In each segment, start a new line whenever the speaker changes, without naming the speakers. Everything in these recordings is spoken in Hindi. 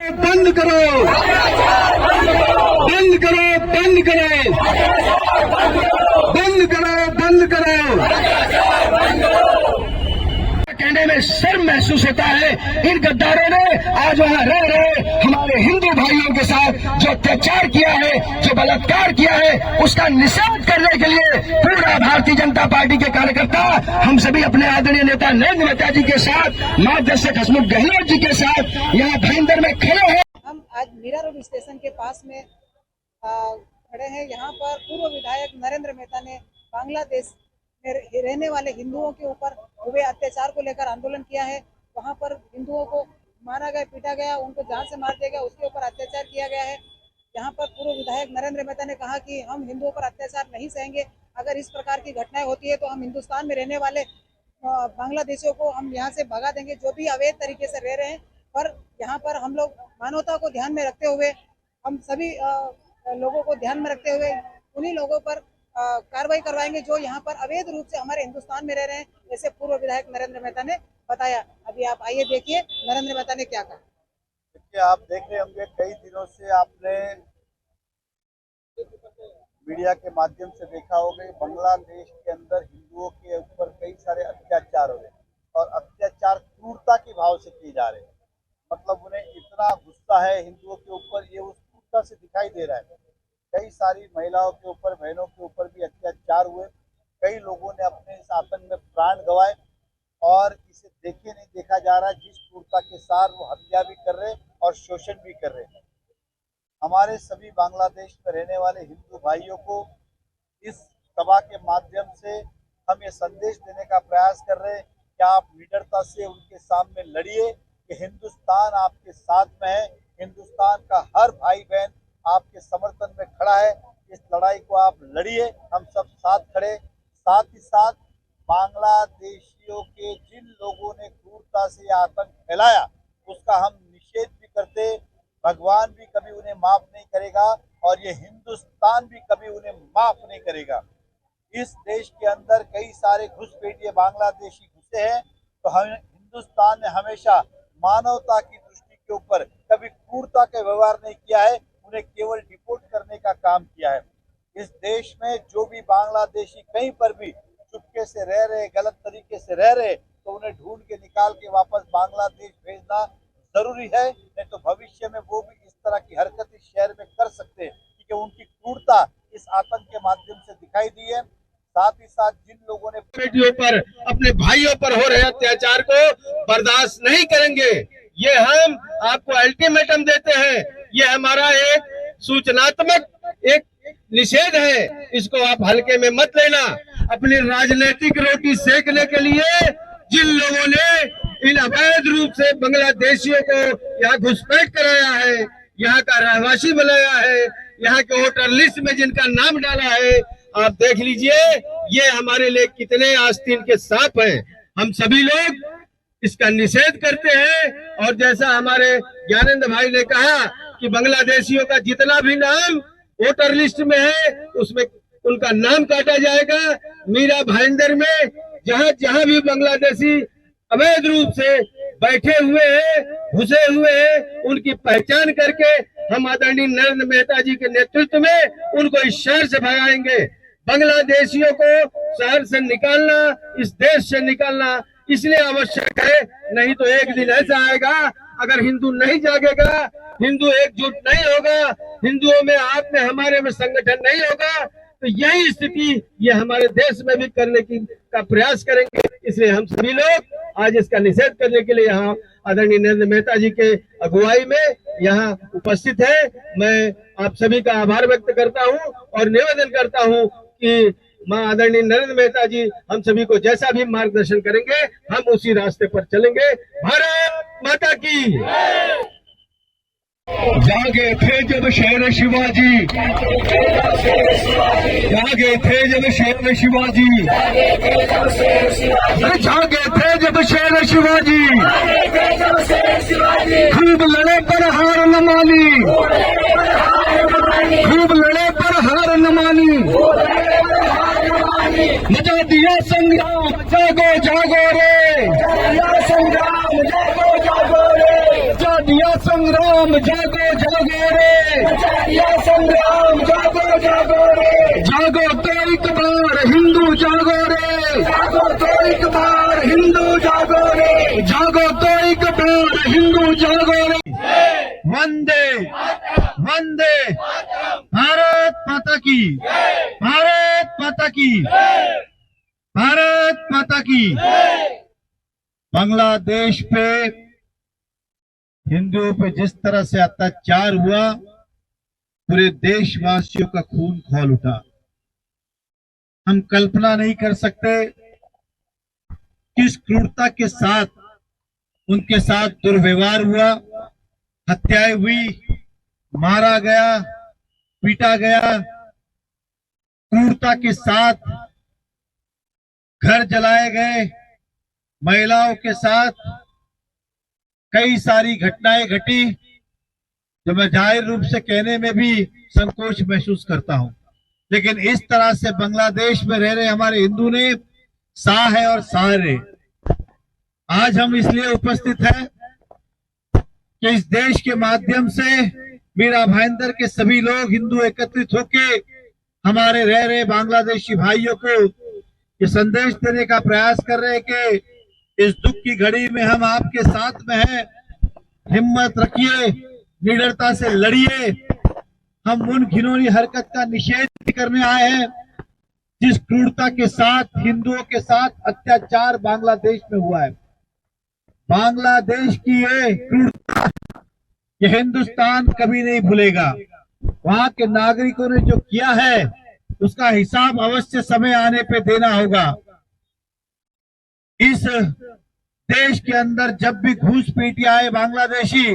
बंद करो, बंद करो, बंद करो, बंद करो, बंद करो। कहने में शर्म महसूस होता है। इन गद्दारों ने आज वहां रह रहे हमारे हिंदू भाइयों के साथ जो अत्याचार किया है, जो बलात्कार किया है, उसका निषेध करने के लिए पूरा भारतीय जनता पार्टी के कार्यकर्ता हम सभी अपने आदरणीय नेता नरेंद्र मेहता जी के साथ, मार्गदर्शक हसमुख गहलोत जी के साथ यहाँ भाईंदर में खड़े हैं।
हम आज मीरा रोड स्टेशन के पास में खड़े हैं। यहाँ पर पूर्व विधायक नरेंद्र मेहता ने बांग्लादेश में रहने वाले हिंदुओं के ऊपर हुए अत्याचार को लेकर आंदोलन किया है। वहाँ पर हिंदुओं को मारा गया, पीटा गया, उनको जान से मार दिया गया, उसके ऊपर अत्याचार किया गया है। यहाँ पर पूर्व विधायक नरेंद्र मेहता ने कहा कि हम हिंदुओं पर अत्याचार नहीं सहेंगे। अगर इस प्रकार की घटनाएं होती है तो हम हिंदुस्तान में रहने वाले बांग्लादेशियों को हम यहाँ से भगा देंगे, जो भी अवैध तरीके से रह रहे हैं। पर यहाँ पर हम लोग मानवता को ध्यान में रखते हुए, हम सभी लोगों को ध्यान में रखते हुए उन्हीं लोगों पर कार्रवाई करवाएंगे जो यहाँ पर अवैध रूप से हमारे हिंदुस्तान में रह रहे हैं, जैसे पूर्व विधायक नरेंद्र मेहता ने बताया। अभी आप आइए देखिए नरेंद्र मेहता ने क्या कहा।
देखिए, आप देख रहे होंगे कई दिनों से आपने मीडिया के माध्यम से देखा होगा कि बांग्लादेश के अंदर हिंदुओं के ऊपर कई सारे अत्याचार हो रहे हैं और अत्याचार क्रूरता के भाव से किए जा रहे हैं। मतलब उन्हें इतना गुस्सा है हिंदुओं के ऊपर, ये उस क्रूरता से दिखाई दे रहा है। कई सारी महिलाओं के ऊपर, बहनों के ऊपर भी अत्याचार हुए। कई लोगों ने अपने इस आतंक में प्राण गंवाए और इसे देखे नहीं देखा जा रहा है जिस क्रूरता के साथ वो हत्या भी कर रहे और शोषण भी कर रहे हैं। हमारे सभी बांग्लादेश में रहने वाले हिंदू भाइयों को इस सभा के माध्यम से हम ये संदेश देने का प्रयास कर रहे हैं कि आप निडरता से उनके सामने लड़िए कि हिंदुस्तान आपके साथ में है। हिंदुस्तान का हर भाई बहन आपके समर्थन में खड़ा है। इस लड़ाई को आप लड़िए, हम सब साथ खड़े। साथ ही साथ बांग्लादेशियों के जिन लोगों ने क्रूरता से आतंक फैलाया उसका हम निषेध भी करते। भगवान भी कभी उन्हें माफ नहीं करेगा और ये हिंदुस्तान भी कभी उन्हें माफ नहीं करेगा। इस देश के अंदर कई सारे घुसपैठिए बांग्लादेशी घुसे हैं, तो हम हिंदुस्तान ने हमेशा मानवता की दृष्टि के ऊपर कभी क्रूरता का व्यवहार नहीं किया है, उन्हें केवल डिपोर्ट करने का काम किया है। इस देश में जो भी बांग्लादेशी कहीं पर भी चुपके से रह रहे, गलत तरीके से रह रहे, तो उन्हें ढूंढ के निकाल के वापस बांग्लादेश भेजना जरूरी है। नहीं तो भविष्य में वो भी इस तरह की हरकत इस शहर में कर सकते हैं, क्योंकि उनकी क्रूरता इस आतंक के माध्यम से दिखाई दी है। साथ ही साथ जिन लोगों ने
बेटियों पर, अपने भाइयों पर हो रहे अत्याचार को बर्दाश्त नहीं करेंगे। ये हम आपको अल्टीमेटम देते हैं। ये हमारा एक सूचनात्मक एक निषेध है, इसको आप हल्के में मत लेना। अपनी राजनीतिक रोटी सेकने के लिए जिन लोगों ने इन अवैध रूप से बांग्लादेशियों को यहाँ घुसपैठ कराया है, यहाँ का रहवासी बनाया है, यहाँ के वोटर लिस्ट में जिनका नाम डाला है, आप देख लीजिए ये हमारे लिए कितने आस्तीन के सांप हैं। हम सभी लोग इसका निषेध करते हैं। और जैसा हमारे ज्ञानेंद्र भाई ने कहा कि बांग्लादेशियों का जितना भी नाम वोटर लिस्ट में है उसमें उनका नाम काटा जाएगा। मीरा भाईंदर में जहाँ जहाँ भी बांग्लादेशी अवैध रूप से बैठे हुए हैं, घुसे हुए हैं, उनकी पहचान करके हम आदरणीय नरेंद्र मेहता जी के नेतृत्व में उनको इस शहर से भगाएंगे। बांग्लादेशियों को शहर से निकालना, इस देश से निकालना इसलिए आवश्यक है, नहीं तो एक दिन ऐसा आएगा अगर हिंदू नहीं जागेगा, हिंदू एकजुट नहीं होगा, हिंदुओं में आप में हमारे में संगठन नहीं होगा, तो यही स्थिति ये हमारे देश में भी करने का प्रयास करेंगे। इसलिए हम सभी लोग आज इसका निषेध करने के लिए यहाँ आदरणीय नरेंद्र मेहता जी के अगुवाई में यहाँ उपस्थित है। मैं आप सभी का आभार व्यक्त करता हूँ और निवेदन करता हूँ कि मां आदरणीय नरेंद्र मेहता जी हम सभी को जैसा भी मार्गदर्शन करेंगे हम उसी रास्ते पर चलेंगे। भारत माता की। जागे थे जब शेर शिवाजी, जागे थे जब शेर शिवाजी, जागे थे जब शेर शिवाजी, खूब लड़े पर हार न मानी, खूब लड़े पर हार न मानी, मचा दिया संग्राम जागो जागो रे, मचा दिया संग्राम जागो जागो रे, संग्राम जागो जागो रे, जागो तो एक बार हिंदू जागो रे, जागो तो एक बार हिंदू जागो रे, जागो तो एक बार हिंदू जागो रे। वंदे वंदे भारत माता की, भारत माता की, भारत माता की। बांग्लादेश पे हिंदुओं पे जिस तरह से अत्याचार हुआ, पूरे देशवासियों का खून खौल उठा। हम कल्पना नहीं कर सकते किस क्रूरता के साथ उनके साथ दुर्व्यवहार हुआ, हत्याएं हुई, मारा गया, पीटा गया, क्रूरता के साथ घर जलाए गए, महिलाओं के साथ कई सारी घटनाएं घटी, जो मैं जाहिर रूप से कहने में भी संकोच महसूस करता हूं। लेकिन इस तरह से बांग्लादेश में रह रहे हमारे हिंदू ने सहा है और सहारे। आज हम इसलिए उपस्थित हैं कि इस देश के माध्यम से मीरा भाईंदर के सभी लोग हिंदू एकत्रित होके हमारे रह रहे बांग्लादेशी भाइयों को ये संदेश देने का प्रयास कर रहे हैं कि इस दुख की घड़ी में हम आपके साथ में हैं, हिम्मत रखिए, निडरता से लड़िए। हम उन घिनौनी हरकत का निषेध करने आए हैं जिस क्रूरता के साथ हिंदुओं के साथ अत्याचार बांग्लादेश में हुआ है। बांग्लादेश की ये क्रूरता ये हिंदुस्तान कभी नहीं भूलेगा। वहां के नागरिकों ने जो किया है उसका हिसाब अवश्य समय आने पे देना होगा। इस देश के अंदर जब भी घूसपैठिया आए बांग्लादेशी,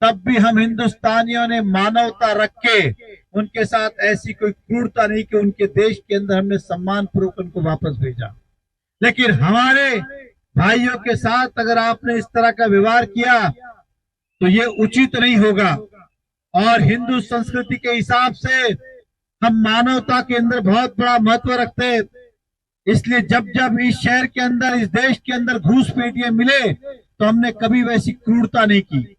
तब भी हम हिंदुस्तानियों ने मानवता रख के उनके साथ ऐसी कोई क्रूरता नहीं कि उनके देश के अंदर हमने सम्मान पूर्वक उनको वापस भेजा। लेकिन हमारे भाइयों के साथ अगर आपने इस तरह का व्यवहार किया तो ये उचित नहीं होगा। और हिंदू संस्कृति के हिसाब से हम मानवता के अंदर बहुत बड़ा महत्व रखते हैं। इसलिए जब जब इस शहर के अंदर, इस देश के अंदर घूसपैठिए मिले तो हमने कभी वैसी क्रूरता नहीं की।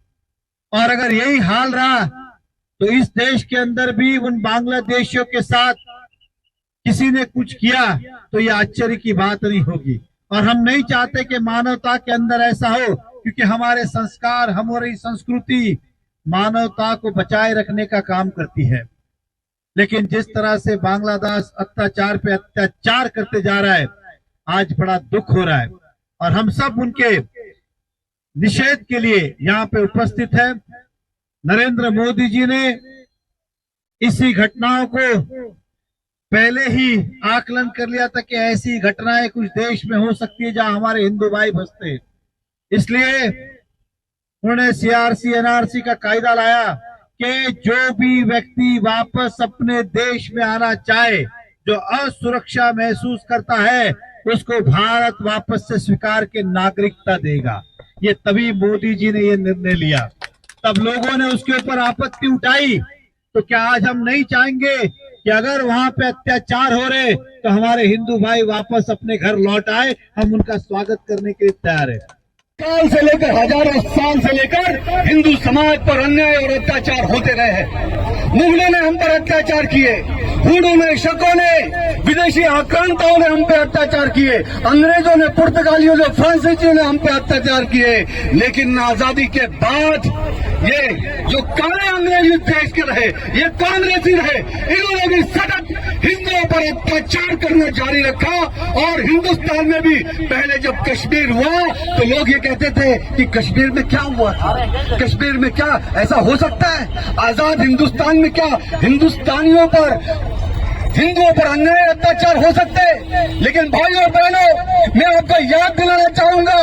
और अगर यही हाल रहा तो इस देश के अंदर भी उन बांग्लादेशियों के साथ किसी ने कुछ किया तो यह आश्चर्य की बात नहीं होगी। और हम नहीं चाहते कि मानवता के अंदर ऐसा हो, क्योंकि हमारे संस्कार, हमारी संस्कृति मानवता को बचाए रखने का काम करती है। लेकिन जिस तरह से बांग्लादेश अत्याचार पे अत्याचार करते जा रहा है, आज बड़ा दुख हो रहा है। और हम सब उनके निषेध के लिए यहाँ पे उपस्थित है। नरेंद्र मोदी जी ने इसी घटनाओं को पहले ही आकलन कर लिया था कि ऐसी घटनाएं कुछ देश में हो सकती है जहां हमारे हिंदू भाई बसते। इसलिए उन्होंने सीआरसी एनआरसी का कायदा लाया कि जो भी व्यक्ति वापस अपने देश में आना चाहे, जो असुरक्षा महसूस करता है, उसको भारत वापस से स्वीकार के नागरिकता देगा। ये तभी मोदी जी ने ये निर्णय लिया। तब लोगों ने उसके ऊपर आपत्ति उठाई। तो क्या आज हम नहीं चाहेंगे कि अगर वहां पे अत्याचार हो रहे तो हमारे हिंदू भाई वापस अपने घर लौट आए? हम उनका स्वागत करने के लिए तैयार है।
साल से लेकर, हजारों साल से लेकर हिंदू समाज पर अन्याय और अत्याचार होते रहे हैं। मुगलों ने हम पर अत्याचार किए, हुडू ने, शकों ने, विदेशी आक्रांताओं ने हम पे अत्याचार किए, अंग्रेजों ने, पुर्तगालियों ने, फ्रांसीसियों ने हम पे अत्याचार किए। लेकिन आजादी के बाद ये जो काले अंग्रेज देश के रहे, ये कांग्रेसी रहे, इन्होंने भी सतत हिंदुओं पर अत्याचार करना जारी रखा। और हिंदुस्तान में भी पहले जब कश्मीर हुआ तो लोग ये कहते थे कि कश्मीर में क्या हुआ था, कश्मीर में क्या ऐसा हो सकता है? आजाद हिंदुस्तान में क्या हिंदुस्तानियों पर, हिंदुओं पर अन्याय अत्याचार हो सकते? लेकिन भाइयों और बहनों, मैं आपको याद दिलाना चाहूंगा,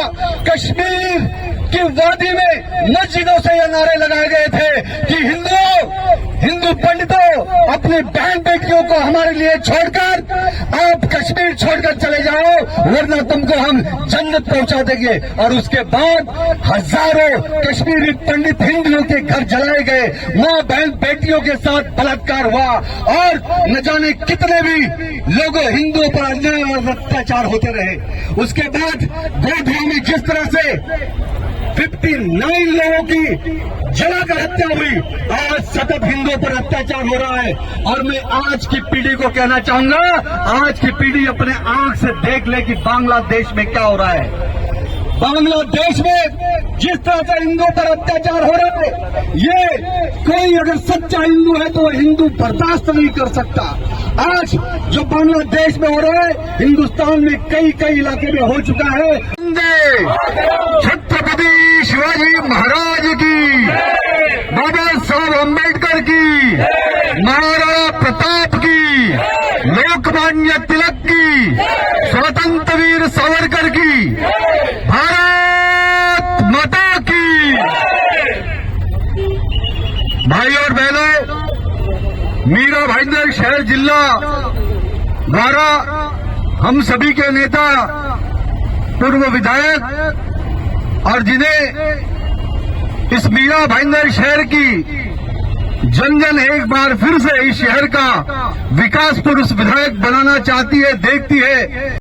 कश्मीर की वादी में मस्जिदों से ये नारे लगाए गए थे कि हिंदू पंडितों, अपनी बहन बेटियों को हमारे लिए छोड़कर आप कश्मीर छोड़कर चले जाओ, वरना तुमको हम जन्नत पहुंचा देंगे। और उसके बाद हजारों कश्मीरी पंडित हिंदुओं के घर जलाए गए, मां बहन बेटियों के साथ बलात्कार हुआ, और न जाने कितने भी लोगों, हिंदुओं पर अन्याय और अत्याचार होते रहे। उसके बाद गोधरा में जिस तरह से 59 लोगों की जलाकर हत्या हुई। आज सतत हिंदुओं पर अत्याचार हो रहा है और मैं आज की पीढ़ी को कहना चाहूंगा, आज की पीढ़ी अपने आंख से देख ले कि बांग्लादेश में क्या हो रहा है। बांग्लादेश में जिस तरह से हिंदुओं पर अत्याचार हो रहा है, ये कोई अगर सच्चा हिंदू है तो वो हिंदू बर्दाश्त नहीं कर सकता। आज जो बांग्लादेश में हो रहा है, हिंदुस्तान में कई इलाके में हो चुका है। छत्रपति शिवाजी महाराज की, बाबा साहब अम्बेडकर की, महाराणा प्रताप की, लोकमान्य तिलक की, स्वतंत्र वीर सावरकर की, भारत माता की। भाई और बहनों, मीरा भाईंदर शहर जिला द्वारा हम सभी के नेता, पूर्व विधायक और जिन्हें इस मीरा भाईंदर शहर की जन एक बार फिर से इस शहर का विकास पुरुष विधायक बनाना चाहती है, देखती है।